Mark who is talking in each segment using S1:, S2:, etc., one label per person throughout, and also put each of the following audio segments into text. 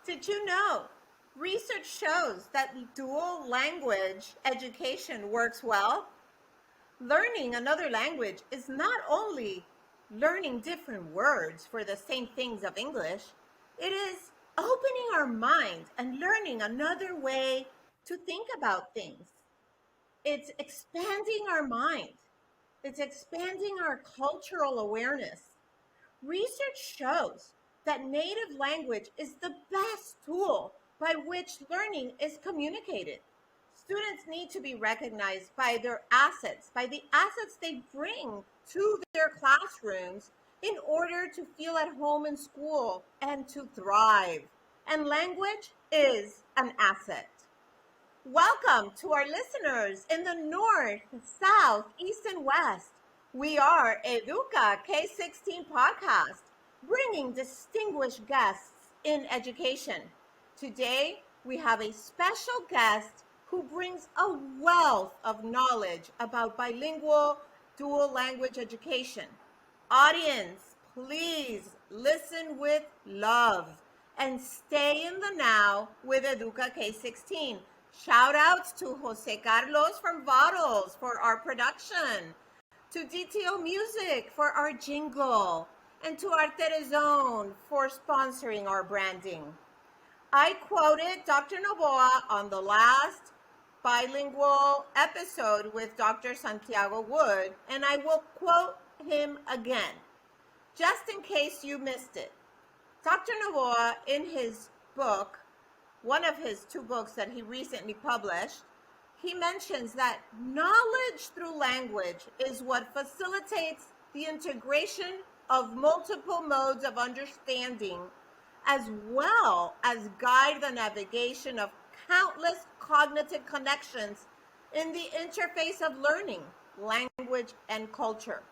S1: Did you know? Research shows that dual language education works well. Learning another language is not only learning different words for the same things of English, it is opening our mind and learning another way to think about things. It's expanding our mind. It's expanding our cultural awareness. Research shows that native language is the best tool by which learning is communicated. Students need to be recognized by their assets, by the assets they bring to their classrooms in order to feel at home in school and to thrive. And language is an asset. Welcome to our listeners in the North, South, East, and West. We are Educa K16 podcast, bringing distinguished guests in education. Today, we have a special guest who brings a wealth of knowledge about bilingual dual language education. Audience, please listen with love and stay in the now with Educa K16. Shout outs to Jose Carlos from Bottles for our production, to DTO Music for our jingle, and to Arterezone for sponsoring our branding. I quoted Dr. Novoa on the last bilingual episode with Dr. Santiago Wood, and I will quote him again, just in case you missed it. Dr. Novoa, in his book, one of his two books that he recently published, he mentions that knowledge through language is what facilitates the integration of multiple modes of understanding, as well as guide the navigation of countless cognitive connections in the interface of learning, language, and culture.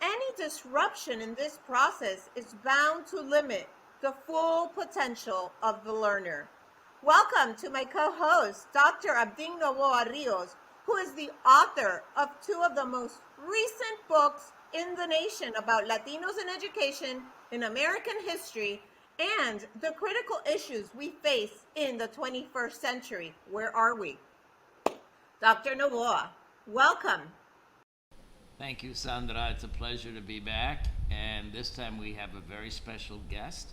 S1: Any disruption in this process is bound to limit the full potential of the learner. Welcome to my co-host, Dr. Abdin Novoa Rios, who is the author of two of the most recent books in the nation about Latinos in education in American history and the critical issues we face in the 21st century. Where are we? Dr. Novoa, welcome.
S2: Thank you, Sandra. It's a pleasure to be back. And this time we have a very special guest,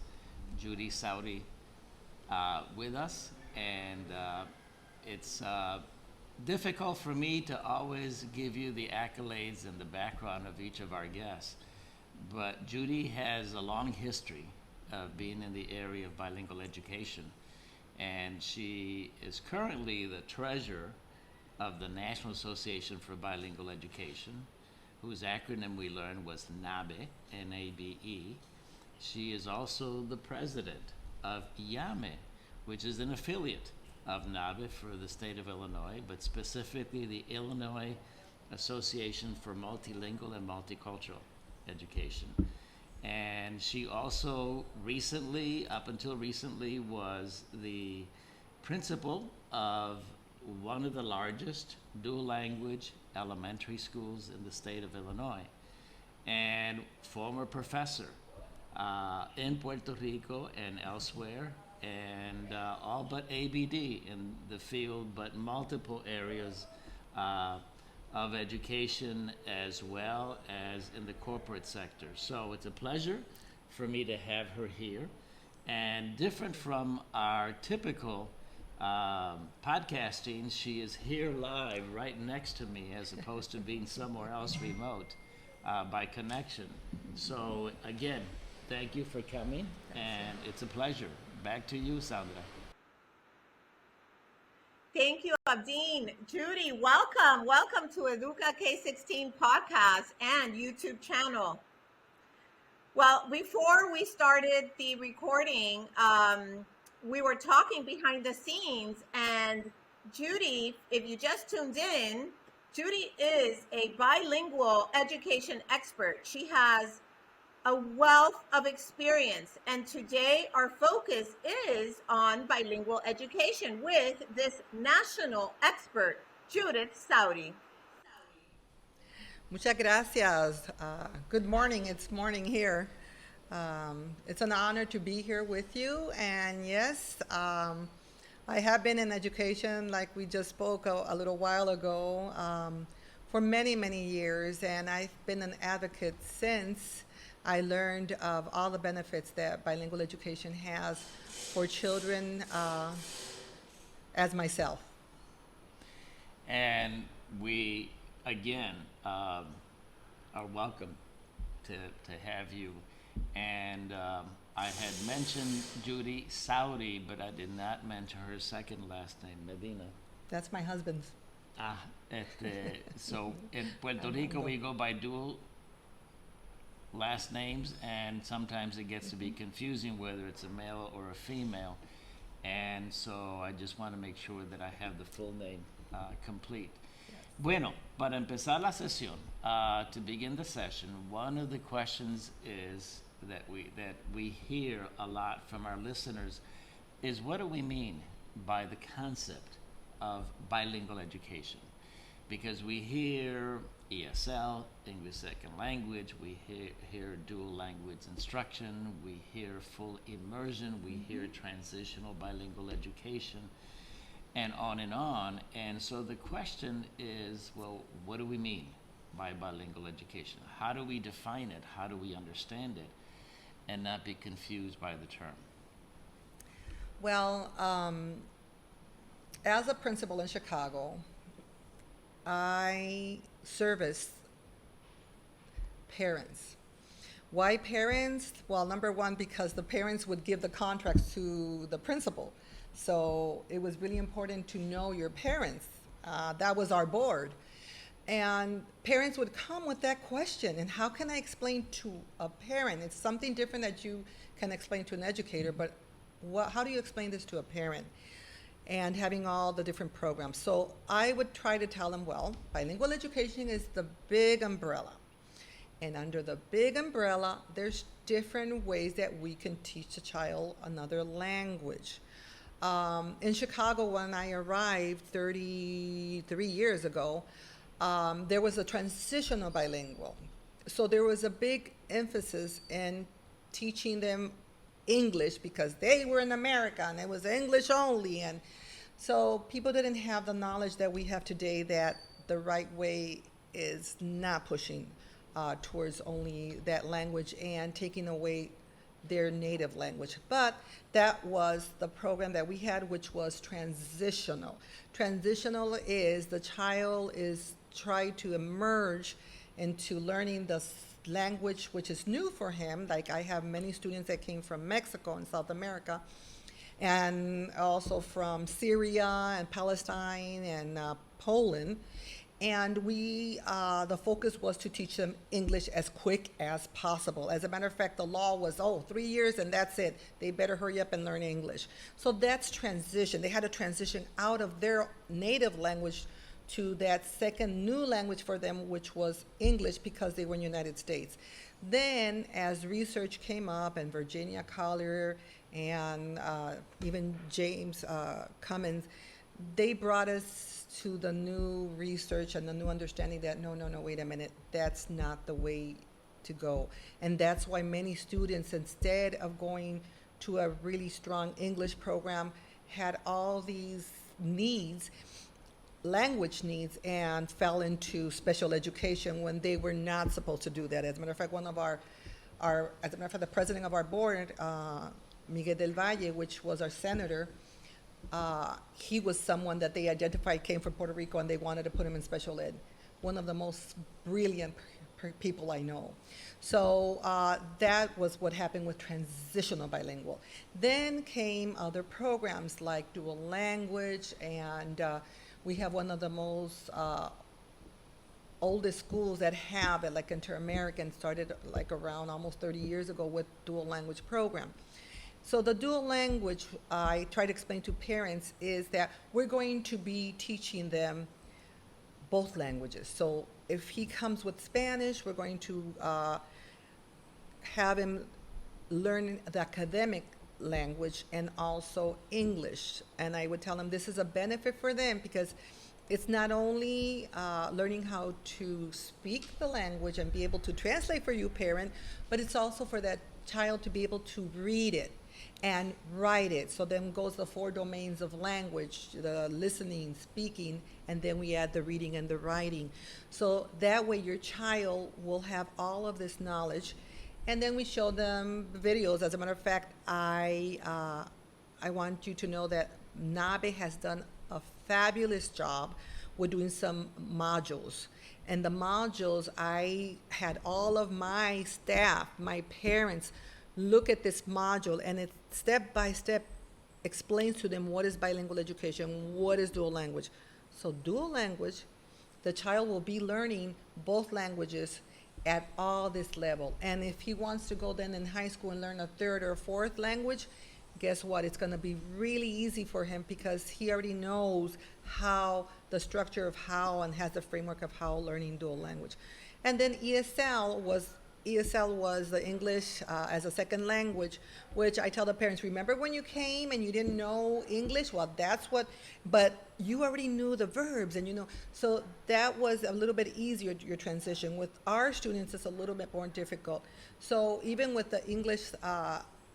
S2: Judy Sauri, with us. And it's difficult for me to always give you the accolades and the background of each of our guests. But Judy has a long history of being in the area of bilingual education. And she is currently the treasurer of the National Association for Bilingual Education, whose acronym we learned was NABE, N-A-B-E. She is also the president of IAME, which is an affiliate of NABE for the state of Illinois, but specifically the Illinois Association for Multilingual and Multicultural Education. And she also recently, up until recently, was the principal of one of the largest dual language elementary schools in the state of Illinois, and former professor in Puerto Rico and elsewhere, and all but ABD in the field, but multiple areas of education as well as in the corporate sector. So it's a pleasure for me to have her here. And different from our typical podcasting, she is here live right next to me as opposed to being somewhere else remote by connection. So again, thank you for coming, and it's a pleasure. Back to you, Sandra.
S1: Thank you, Abdin. Judy, welcome. Welcome to Educa K16 podcast and YouTube channel. Well, before we started the recording, we were talking behind the scenes, and Judy, if you just tuned in, Judy is a bilingual education expert. She has a wealth of experience, and today our focus is on bilingual education with this national expert, Judith Sauri.
S3: Muchas gracias. Good morning. It's morning here. It's an honor to be here with you. And yes, I have been in education, like we just spoke a little while ago, for many, many years. And I've been an advocate since I learned of all the benefits that bilingual education has for children as myself.
S2: And we, again, are welcome to have you. And I had mentioned Judy Sauri, but I did not mention her second last name, Medina.
S3: That's my husband's.
S2: So in Puerto Rico, we go by dual last names, and sometimes it gets to be confusing whether it's a male or a female. And so I just want to make sure that I have the full name complete. Bueno, para empezar la sesión, to begin the session, one of the questions is that we hear a lot from our listeners is, what do we mean by the concept of bilingual education? Because we hear ESL, English Second Language, we hear dual language instruction, we hear full immersion, we hear transitional bilingual education, and on and on. And so the question is, well, what do we mean by bilingual education? How do we define it? How do we understand it? And not be confused by the term.
S3: Well, as a principal in Chicago, I service parents. Why parents? Well, number one, because the parents would give the contracts to the principal. So it was really important to know your parents. That was our board. And parents would come with that question, and how can I explain to a parent? It's something different that you can explain to an educator, but how do you explain this to a parent? And having all the different programs. So I would try to tell them, well, bilingual education is the big umbrella. And under the big umbrella, there's different ways that we can teach a child another language. In Chicago, when I arrived 33 years ago, there was a transitional bilingual. So there was a big emphasis in teaching them English because they were in America and it was English only. And so people didn't have the knowledge that we have today, that the right way is not pushing towards only that language and taking away their native language. But that was the program that we had, which was transitional. Transitional is the child is trying to emerge into learning the language which is new for him. Like I have many students that came from Mexico and South America, and also from Syria and Palestine and Poland. And we, the focus was to teach them English as quick as possible. As a matter of fact, the law was, 3 years and that's it. They better hurry up and learn English. So that's transition. They had to transition out of their native language to that second new language for them, which was English, because they were in the United States. Then as research came up, and Virginia Collier and even James Cummins, they brought us to the new research and the new understanding that no, wait a minute, that's not the way to go. And that's why many students, instead of going to a really strong English program, had all these needs, language needs, and fell into special education when they were not supposed to do that. As a matter of fact, the president of our board, Miguel del Valle, which was our senator, he was someone that they identified came from Puerto Rico, and they wanted to put him in special ed. One of the most brilliant people I know. So that was what happened with transitional bilingual. Then came other programs like dual language, and we have one of the most oldest schools that have it, like Inter-American, started like around almost 30 years ago with dual language program. So the dual language, I try to explain to parents, is that we're going to be teaching them both languages. So if he comes with Spanish, we're going to have him learn the academic language and also English. And I would tell him this is a benefit for them, because it's not only learning how to speak the language and be able to translate for you, parent, but it's also for that child to be able to read it and write it. So then goes the 4 domains of language, the listening, speaking, and then we add the reading and the writing. So that way your child will have all of this knowledge. And then we show them videos. As a matter of fact, I want you to know that NABE has done a fabulous job with doing some modules. And the modules, I had all of my staff, my parents, look at this module, and it step by step explains to them what is bilingual education, what is dual language. So dual language, the child will be learning both languages at all this level. And if he wants to go then in high school and learn a 3rd or 4th language, guess what? It's going to be really easy for him because he already knows how the structure of how and has the framework of how learning dual language. And then ESL was the English as a second language, which I tell the parents, remember when you came and you didn't know English? Well, but you already knew the verbs and so that was a little bit easier, your transition. With our students, it's a little bit more difficult. So even with the English,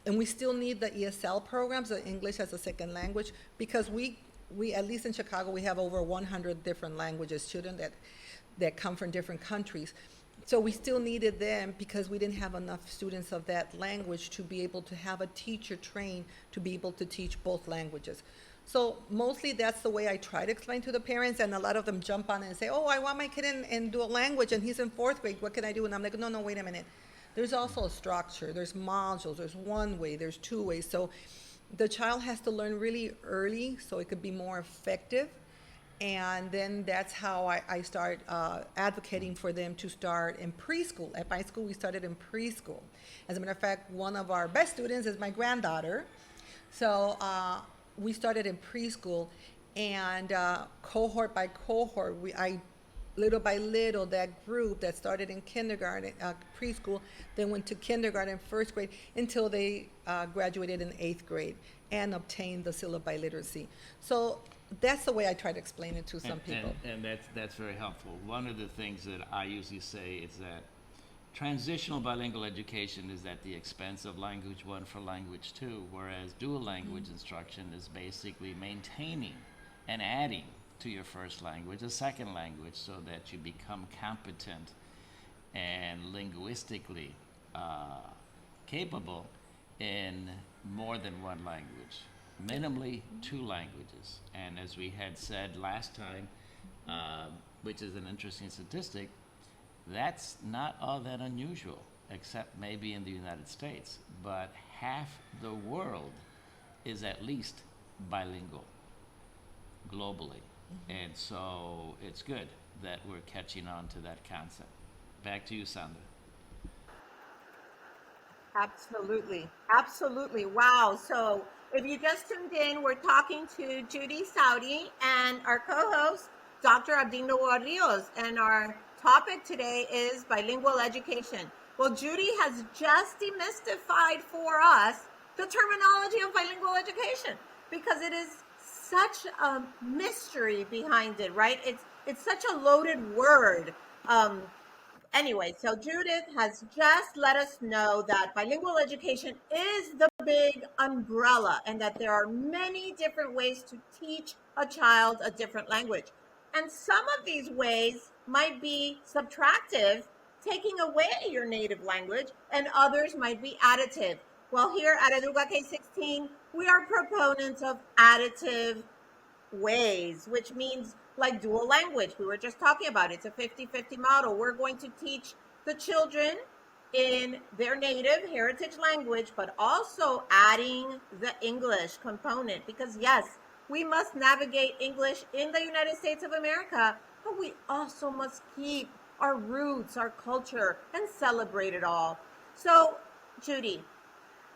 S3: and we still need the ESL programs, the English as a second language, because we at least in Chicago, we have over 100 different languages, children that come from different countries. So we still needed them because we didn't have enough students of that language to be able to have a teacher trained to be able to teach both languages. So mostly that's the way I try to explain to the parents, and a lot of them jump on it and say, oh, I want my kid in dual language and he's in 4th grade, what can I do? And I'm like, no, wait a minute. There's also a structure, there's modules, there's 1 way, there's 2 ways. So the child has to learn really early so it could be more effective. And then that's how I start advocating for them to start in preschool. At my school, we started in preschool. As a matter of fact, one of our best students is my granddaughter. So we started in preschool, and cohort by cohort, little by little, that group that started in kindergarten, preschool, then went to kindergarten, 1st grade, until they graduated in 8th grade and obtained the syllabi literacy. So that's the way I try to explain it to some people.
S2: And that's very helpful. One of the things that I usually say is that transitional bilingual education is at the expense of language 1 for language 2, whereas dual language instruction is basically maintaining and adding to your first language a second language so that you become competent and linguistically capable in more than 1 language. Minimally 2 languages. And as we had said last time, which is an interesting statistic, that's not all that unusual, except maybe in the United States. But half the world is at least bilingual globally. And so it's good that we're catching on to that concept. Back to you, Sandra.
S1: Absolutely. Wow. So if you just tuned in, we're talking to Judy Sauri and our co-host, Dr. Abdindo Rios, and our topic today is bilingual education. Well, Judy has just demystified for us the terminology of bilingual education because it is such a mystery behind it, right? It's such a loaded word. Anyway, so Judith has just let us know that bilingual education is the big umbrella and that there are many different ways to teach a child a different language. And some of these ways might be subtractive, taking away your native language, and others might be additive. Well, here at Educa K16, we are proponents of additive ways, which means like dual language. We were just talking about it. It's a 50-50 model. We're going to teach the children in their native heritage language, but also adding the English component because yes, we must navigate English in the United States of America, but we also must keep our roots, our culture, and celebrate it all. So, Judy,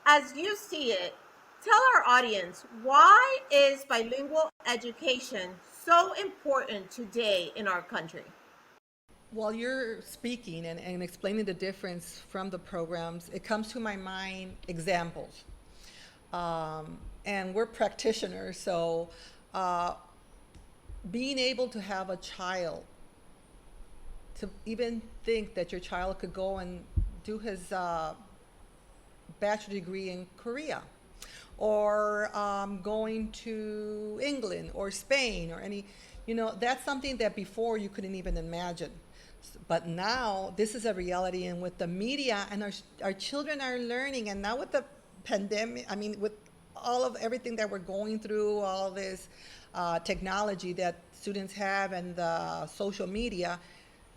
S1: as you see it, tell our audience, why is bilingual education so important today in our country?
S3: While you're speaking and explaining the difference from the programs, it comes to my mind examples. And we're practitioners, so being able to have a child, to even think that your child could go and do his bachelor degree in Korea, or going to England or Spain or any, that's something that before you couldn't even imagine. But now this is a reality, and with the media, and our children are learning, and now with the pandemic, I mean, with all of everything that we're going through, all this technology that students have and the social media,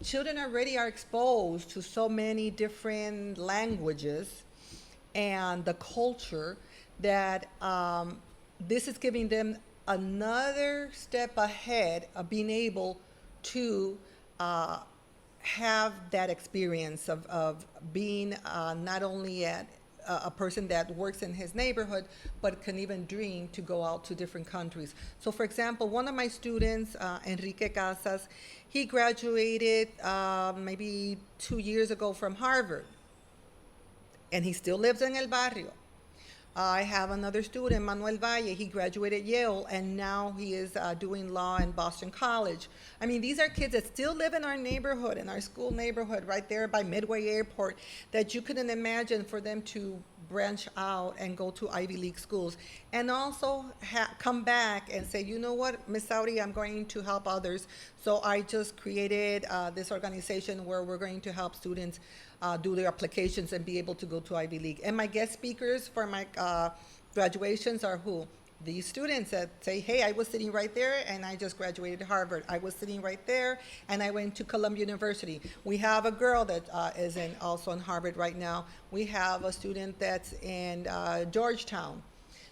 S3: children already are exposed to so many different languages and the culture that this is giving them another step ahead of being able to have that experience of being not only at a person that works in his neighborhood, but can even dream to go out to different countries. So for example, one of my students, Enrique Casas, he graduated maybe 2 years ago from Harvard, and he still lives in El Barrio. I have another student, Manuel Valle. He graduated Yale, and now he is doing law in Boston College. I mean, these are kids that still live in our neighborhood, in our school neighborhood, right there by Midway Airport, that you couldn't imagine for them to branch out and go to Ivy League schools, and also come back and say, you know what, Miss Sauri, I'm going to help others. So I just created this organization where we're going to help students do their applications and be able to go to Ivy League. And my guest speakers for my graduations are who? These students that say, hey, I was sitting right there and I just graduated Harvard. I was sitting right there and I went to Columbia University. We have a girl that is also in Harvard right now. We have a student that's in Georgetown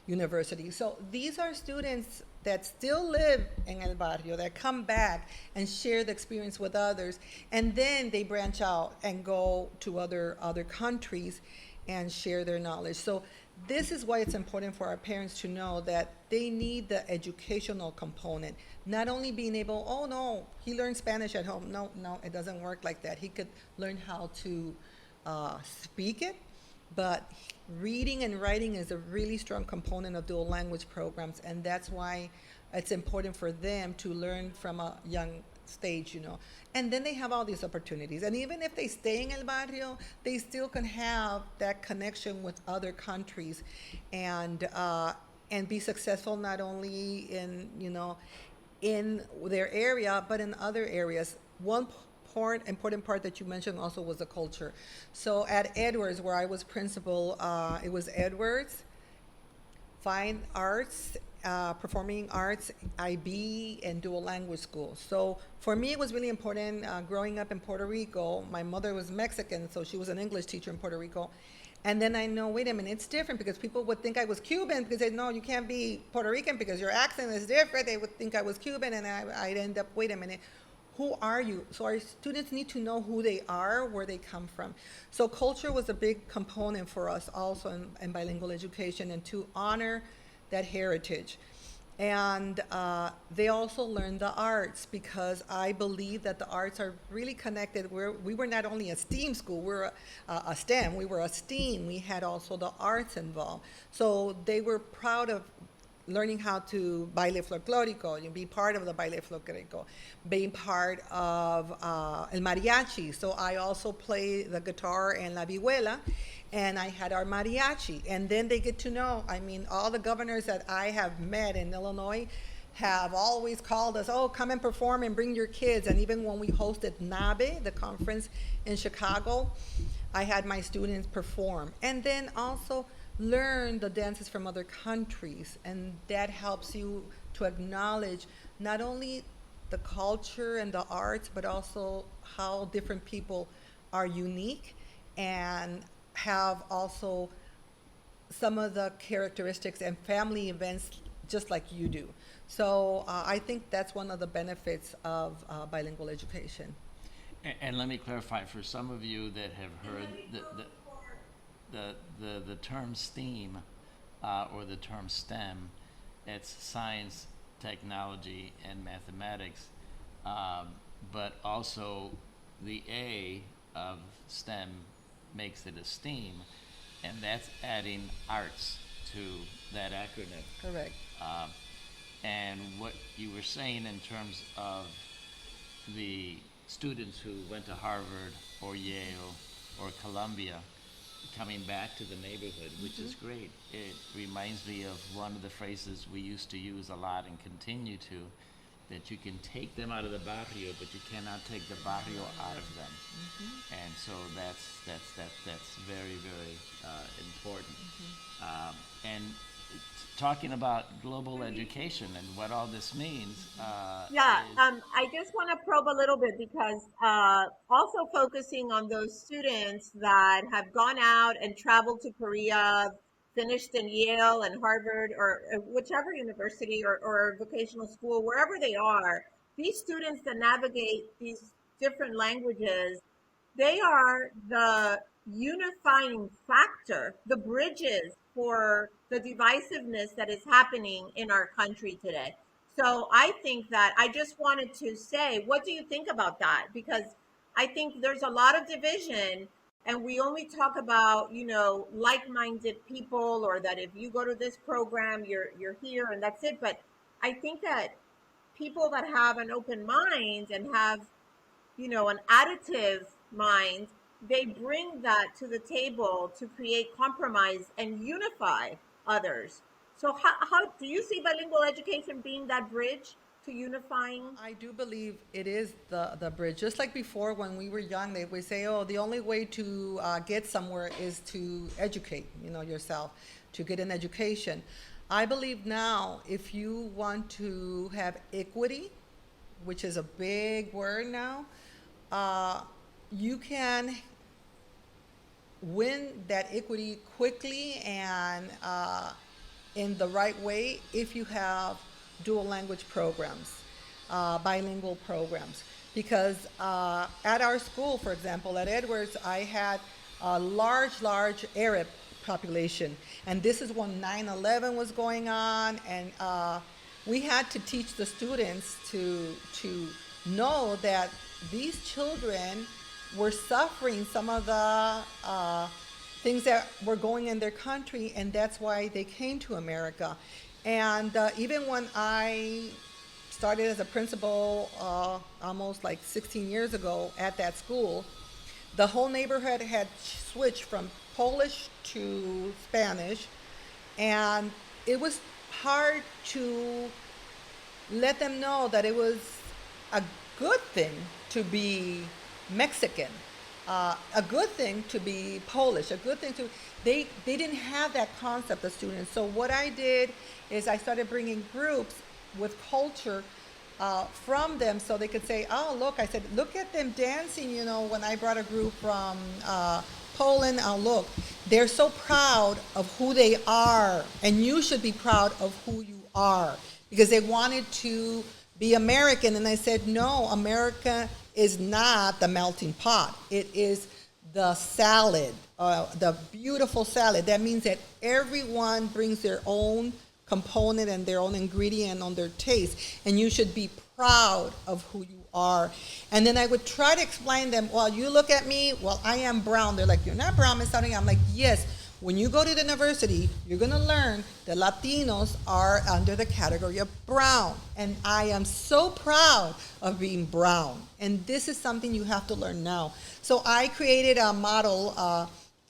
S3: University. So these are students that still live in El Barrio, that come back and share the experience with others, and then they branch out and go to other countries and share their knowledge. So this is why it's important for our parents to know that they need the educational component, not only being able, oh no, he learned Spanish at home. No, it doesn't work like that. He could learn how to speak it, but reading and writing is a really strong component of dual language programs, and that's why it's important for them to learn from a young stage, And then they have all these opportunities. And even if they stay in El Barrio, they still can have that connection with other countries and be successful not only in, in their area, but in other areas. One important part that you mentioned also was the culture. So at Edwards, where I was principal, it was Edwards, Fine Arts, Performing Arts, IB, and Dual Language School. So for me, it was really important growing up in Puerto Rico. My mother was Mexican, so she was an English teacher in Puerto Rico. And then I know, wait a minute, it's different, because people would think I was Cuban because they no, you can't be Puerto Rican because your accent is different. They would think I was Cuban, and I'd end up, wait a minute, who are you? So our students need to know who they are, where they come from. So culture was a big component for us also in bilingual education, and to honor that heritage. And they also learned the arts, because I believe that the arts are really connected. We were not only a STEAM school, we were a STEM, we were a STEAM. We had also the arts involved. So they were proud of learning how to baile folclórico, be part of the baile folclórico, being part of el mariachi. So I also play the guitar and la vihuela, and I had our mariachi. And then they get to know, all the governors that I have met in Illinois have always called us, oh, come and perform and bring your kids. And even when we hosted NABE, the conference in Chicago, I had my students perform. And then also learn the dances from other countries, and that helps you to acknowledge not only the culture and the arts, but also how different people are unique and have also some of the characteristics and family events just like you do. So I think that's one of the benefits of bilingual education.
S2: And let me clarify for some of you that have heard the term STEAM or the term STEM. It's science, technology, and mathematics, but also the A of STEM makes it a STEAM, and that's adding arts to that acronym.
S3: Correct.
S2: And what you were saying in terms of the students who went to Harvard or Yale or Columbia coming back to the neighborhood, which is great. It reminds me of one of the phrases we used to use a lot and continue to, that you can take them out of the barrio, but you cannot take the barrio out of them. And so that's very, very important. And talking about global education and what all this means.
S1: I just want to probe a little bit because also focusing on those students that have gone out and traveled to Korea, finished in Yale and Harvard or whichever university or vocational school, wherever they are, these students that navigate these different languages, they are the unifying factor, the bridges for the divisiveness that is happening in our country today. So I think that I just wanted to say, what do you think about that? Because I think there's a lot of division and we only talk about, like-minded people, or that if you go to this program, you're here and that's it. But I think that people that have an open mind and have, an additive mind, they bring that to the table to create compromise and unify others. So how do you see bilingual education being that bridge to unifying?
S3: I do believe it is the bridge. Just like before, when we were young, they would say, oh, the only way to get somewhere is to educate, yourself, to get an education. I believe now, if you want to have equity, which is a big word now, you can win that equity quickly and in the right way if you have dual language programs, bilingual programs. Because at our school, for example, at Edwards, I had a large Arab population. And this is when 9/11 was going on, and we had to teach the students to know that these children were suffering some of the things that were going in their country, and that's why they came to America. And even when I started as a principal almost like 16 years ago at that school, the whole neighborhood had switched from Polish to Spanish, and it was hard to let them know that it was a good thing to be Mexican, a good thing to be Polish, a good thing to, they didn't have that concept, the students. So what I did is I started bringing groups with culture from them so they could say, oh, look, I said, look at them dancing, when I brought a group from Poland, look, they're so proud of who they are, and you should be proud of who you are, because they wanted to be American. And I said, no, America is not the melting pot. It is the salad, the beautiful salad. That means that everyone brings their own component and their own ingredient on their taste, and you should be proud of who you are. And then I would try to explain them, well, you look at me, well, I am brown. They're like, you're not brown, Miss Sauri. I'm like, yes. When you go to the university, you're going to learn that Latinos are under the category of brown. And I am so proud of being brown. And this is something you have to learn now. So I created a model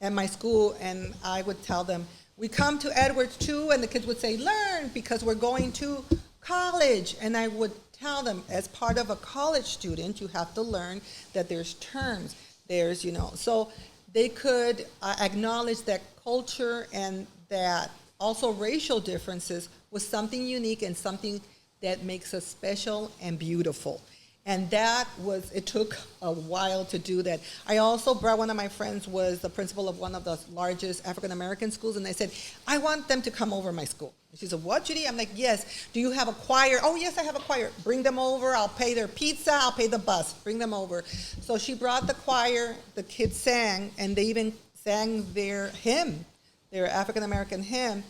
S3: at my school, and I would tell them, we come to Edwards too, and the kids would say, learn, because we're going to college. And I would tell them, as part of a college student, you have to learn that there's terms, there's, so they could acknowledge that culture and that also racial differences was something unique and something that makes us special and beautiful. And it took a while to do that. I also brought, one of my friends was the principal of one of the largest African-American schools, and I said, I want them to come over my school. And she said, what, Judy? I'm like, yes. Do you have a choir? Oh, yes, I have a choir. Bring them over. I'll pay their pizza. I'll pay the bus. Bring them over. So she brought the choir. The kids sang, and they even sang their hymn, their African-American hymn.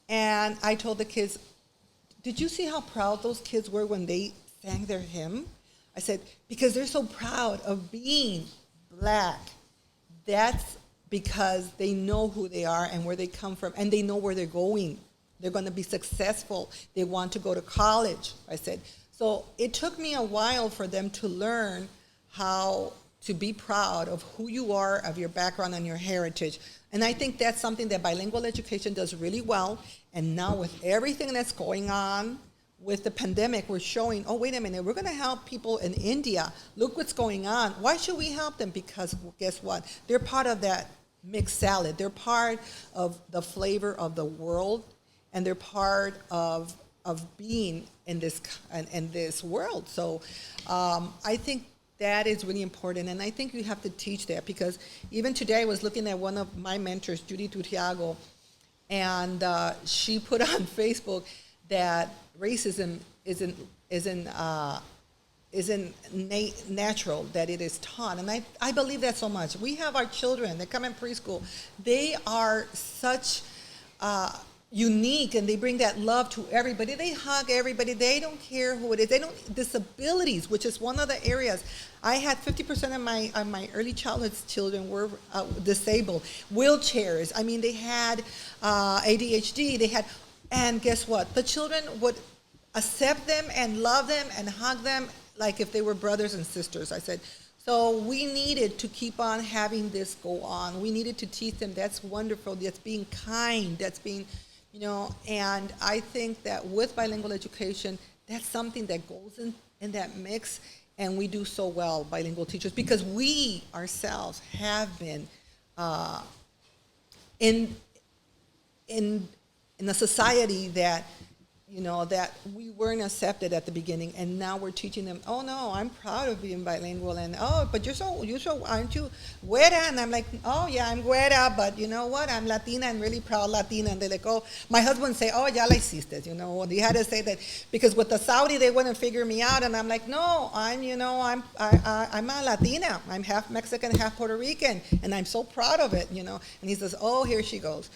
S3: And I told the kids, did you see how proud those kids were when they sang their hymn? I said, because they're so proud of being black. That's because they know who they are and where they come from, and they know where they're going. They're going to be successful. They want to go to college, I said. So it took me a while for them to learn how to be proud of who you are, of your background and your heritage. And I think that's something that bilingual education does really well. And now with everything that's going on with the pandemic, we're showing, oh, wait a minute, we're going to help people in India. Look what's going on. Why should we help them? Because guess what? They're part of that mixed salad. They're part of the flavor of the world, and they're part of being in this world. So I think that is really important, and I think you have to teach that, because even today I was looking at one of my mentors, Judy and she put on Facebook that racism isn't natural, that it is taught. And I believe that so much. We have our children that come in preschool. They are such unique, and they bring that love to everybody. They hug everybody. They don't care who it is. They don't, disabilities, which is one of the areas. I had 50% of my early childhood children were disabled. Wheelchairs. I mean, they had ADHD. They had, and guess what? The children would accept them and love them and hug them like if they were brothers and sisters. I said, so we needed to keep on having this go on. We needed to teach them that's wonderful, that's being kind, that's being, and I think that with bilingual education, that's something that goes in that mix, and we do so well, bilingual teachers, because we ourselves have been in a society that that we weren't accepted at the beginning, and now we're teaching them, oh no, I'm proud of being bilingual, and oh, but you're so, aren't you güera? And I'm like, oh yeah, I'm güera, but you know what, I'm Latina and really proud Latina. And they're like, oh, my husband say, oh, ya la hiciste, they had to say that, because with the Saudi, they wouldn't figure me out, and I'm like, no, I'm a Latina, I'm half Mexican, half Puerto Rican, and I'm so proud of it, and he says, oh, here she goes,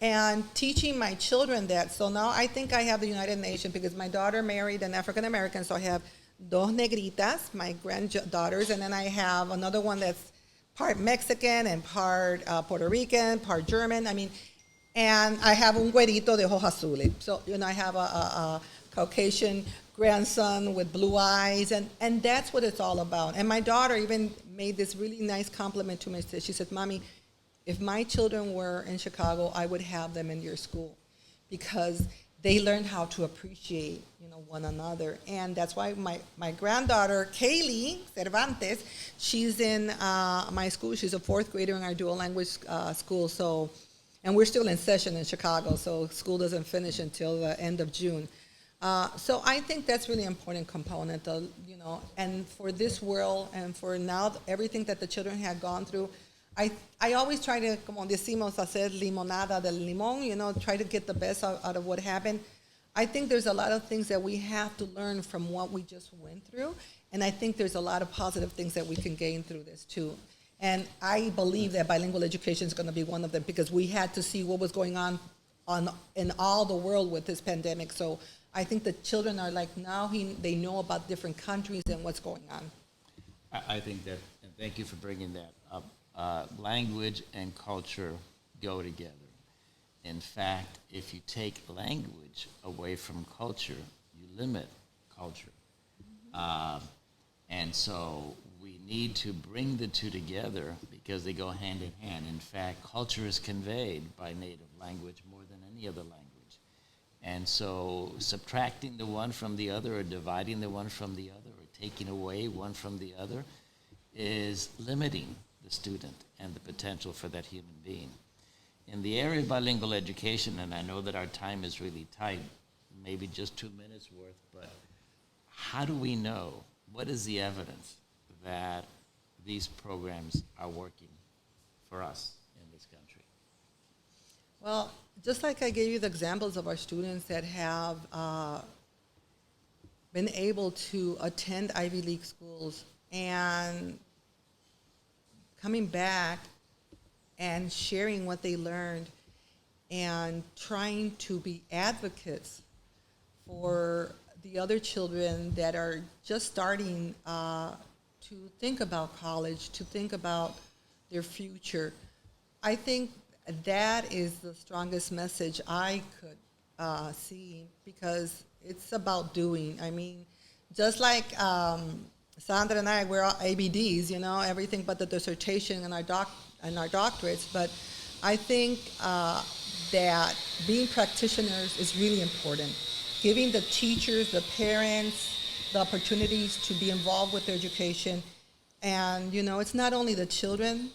S3: and teaching my children that. So now I think I have the United Nations, because my daughter married an African American, so I have dos negritas, my granddaughters, and then I have another one that's part Mexican and part Puerto Rican, part German. I mean, and I have un güerito de ojos azules. So I have a Caucasian grandson with blue eyes, and that's what it's all about. And my daughter even made this really nice compliment to me. She said, Mommy, if my children were in Chicago, I would have them in your school, because they learned how to appreciate, one another. And that's why my granddaughter, Kaylee Cervantes, she's in my school. She's a fourth grader in our dual language school. So, and we're still in session in Chicago, so school doesn't finish until the end of June. So I think that's really important component, and for this world, and for now, everything that the children have gone through, I always try to, como decimos, hacer limonada del limón, try to get the best out of what happened. I think there's a lot of things that we have to learn from what we just went through, and I think there's a lot of positive things that we can gain through this too. And I believe that bilingual education is going to be one of them, because we had to see what was going on in all the world with this pandemic. So I think the children are like, now they know about different countries and what's going on.
S2: I think that, and thank you for bringing that up. Language and culture go together. In fact, if you take language away from culture, you limit culture. And so we need to bring the two together, because they go hand in hand. In fact, culture is conveyed by native language more than any other language. And so subtracting the one from the other, or dividing the one from the other, or taking away one from the other, is limiting the student and the potential for that human being. In the area of bilingual education, and I know that our time is really tight, maybe just 2 minutes worth, but how do we know, what is the evidence that these programs are working for us in this country?
S3: Well, just like I gave you the examples of our students that have been able to attend Ivy League schools and coming back and sharing what they learned and trying to be advocates for the other children that are just starting to think about college, to think about their future. I think that is the strongest message I could see, because it's about doing. I mean, just like Sandra and I, we're all ABDs, everything but the dissertation and our doctorates. But I think that being practitioners is really important. Giving the teachers, the parents, the opportunities to be involved with their education. And, it's not only the children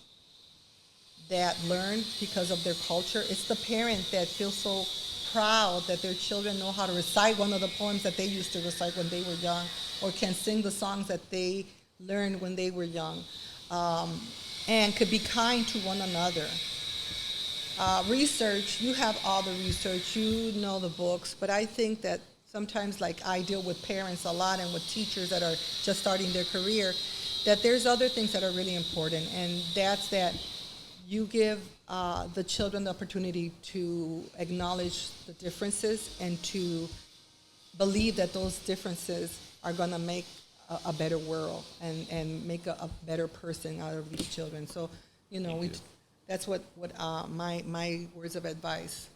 S3: that learn because of their culture, it's the parent that feels so proud that their children know how to recite one of the poems that they used to recite when they were young, or can sing the songs that they learned when they were young, and could be kind to one another. Research, you have all the research, you know the books, but I think that sometimes, like I deal with parents a lot and with teachers that are just starting their career, that there's other things that are really important, and that's that you give the children the opportunity to acknowledge the differences and to believe that those differences are going to make a better world and make a better person out of these children. So, that's what my words of advice.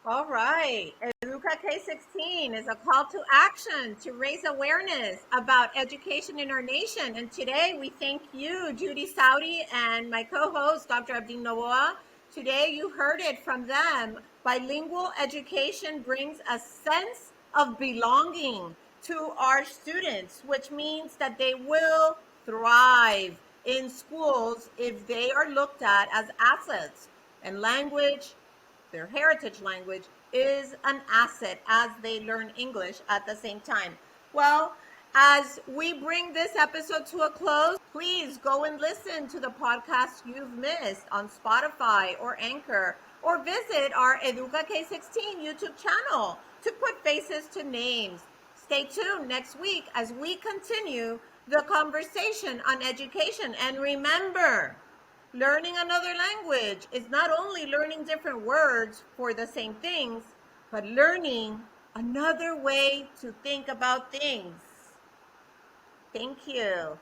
S1: All right. Educa K16 is a call to action to raise awareness about education in our nation. And today we thank you, Judy Sauri, and my co-host, Dr. Abdin Novoa. Today you heard it from them. Bilingual education brings a sense of belonging to our students, which means that they will thrive in schools if they are looked at as assets. And language, their heritage language, is an asset as they learn English at the same time. Well, as we bring this episode to a close, please go and listen to the podcast you've missed on Spotify or Anchor, or visit our Educa K16 YouTube channel to put faces to names. Stay tuned next week as we continue the conversation on education. And remember, learning another language is not only learning different words for the same things, but learning another way to think about things. Thank you.